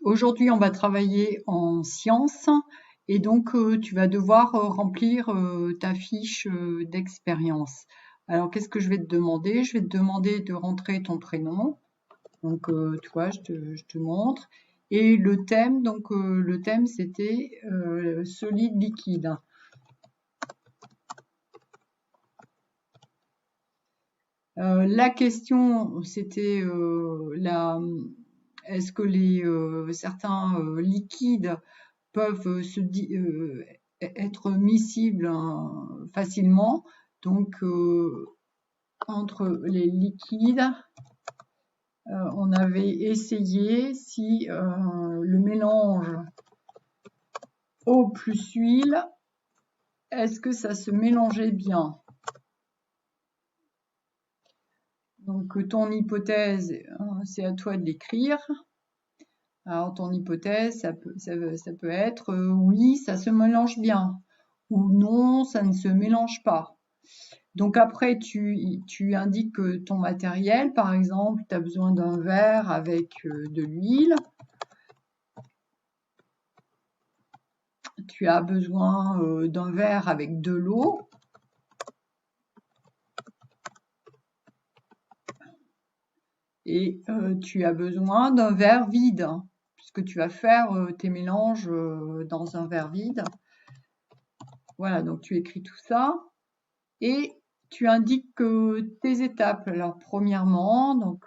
Aujourd'hui, on va travailler en sciences et donc tu vas devoir remplir ta fiche d'expérience. Alors, qu'est-ce que je vais te demander? Je vais te demander de rentrer ton prénom. Donc, tu vois, je te montre. Et le thème, donc le thème, c'était solide liquide. La question, c'était est-ce que certains liquides peuvent être miscibles facilement. Donc, entre les liquides, on avait essayé si le mélange eau plus huile, est-ce que ça se mélangeait bien? Donc, ton hypothèse, c'est à toi de l'écrire. Alors, ton hypothèse, ça peut être oui, ça se mélange bien, ou non, ça ne se mélange pas. Donc après, tu indiques ton matériel. Par exemple, tu as besoin d'un verre avec de l'huile. Tu as besoin d'un verre avec de l'eau. Et tu as besoin d'un verre vide, puisque tu vas faire tes mélanges dans un verre vide. Voilà, donc tu écris tout ça. Et tu indiques tes étapes. Alors, premièrement, donc,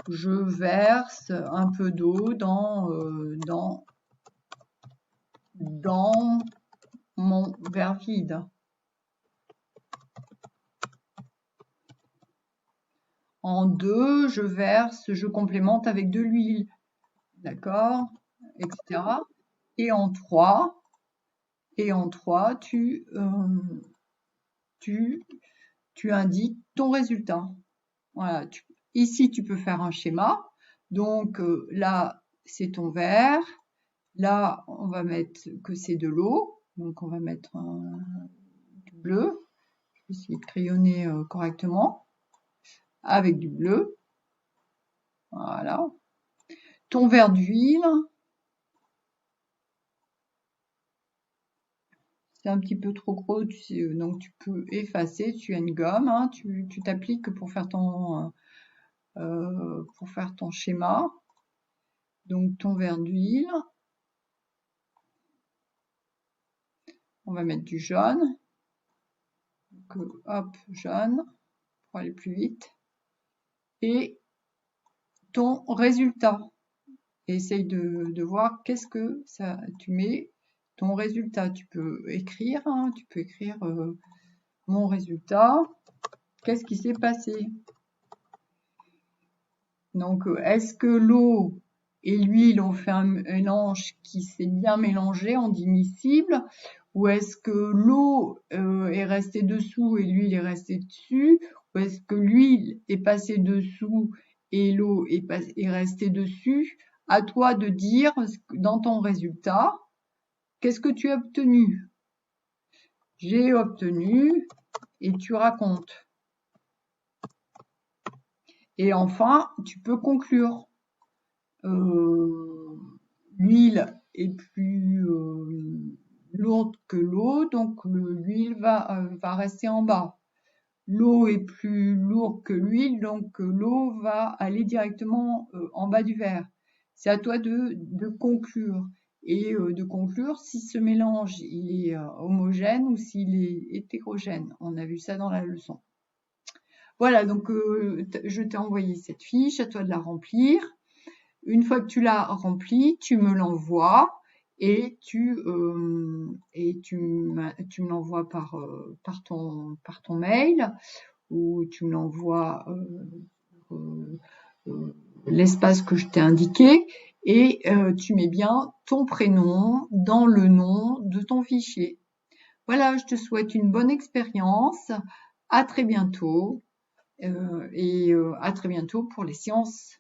je verse un peu d'eau dans mon verre vide. En 2, je complémente avec de l'huile, d'accord, etc. Et en 3, tu indiques ton résultat. Voilà. Ici, tu peux faire un schéma. Donc là, c'est ton verre. Là, on va mettre que c'est de l'eau. Donc, on va mettre du bleu. Je vais essayer de crayonner correctement. Avec du bleu. Voilà. Ton verre d'huile. C'est un petit peu trop gros, donc tu peux effacer. Tu as une gomme. Hein, tu t'appliques pour faire ton schéma. Donc, ton verre d'huile. On va mettre du jaune. Donc, hop, jaune, pour aller plus vite. Et ton résultat. Essaye de voir qu'est-ce que tu mets. Ton résultat, tu peux écrire. Hein, tu peux écrire mon résultat. Qu'est-ce qui s'est passé? Donc, est-ce que l'eau et l'huile ont fait un mélange qui s'est bien mélangé, on dit miscible, ou est-ce que l'eau est restée dessous et l'huile est restée dessus, ou est-ce que l'huile est passée dessous et l'eau est restée dessus? À toi de dire dans ton résultat, qu'est-ce que tu as obtenu? J'ai obtenu, et tu racontes. Et enfin, tu peux conclure. L'huile est plus lourde que l'eau, donc l'huile va rester en bas. L'eau est plus lourde que l'huile, donc l'eau va aller directement en bas du verre. C'est à toi de conclure et de conclure si ce mélange il est homogène ou s'il est hétérogène. On a vu ça dans la leçon. Voilà, donc je t'ai envoyé cette fiche, à toi de la remplir. Une fois que tu l'as remplie, tu me l'envoies et tu me l'envoies par ton mail ou tu me l'envoies l'espace que je t'ai indiqué et tu mets bien ton prénom dans le nom de ton fichier. Voilà, je te souhaite une bonne expérience. À très bientôt et à très bientôt pour les sciences.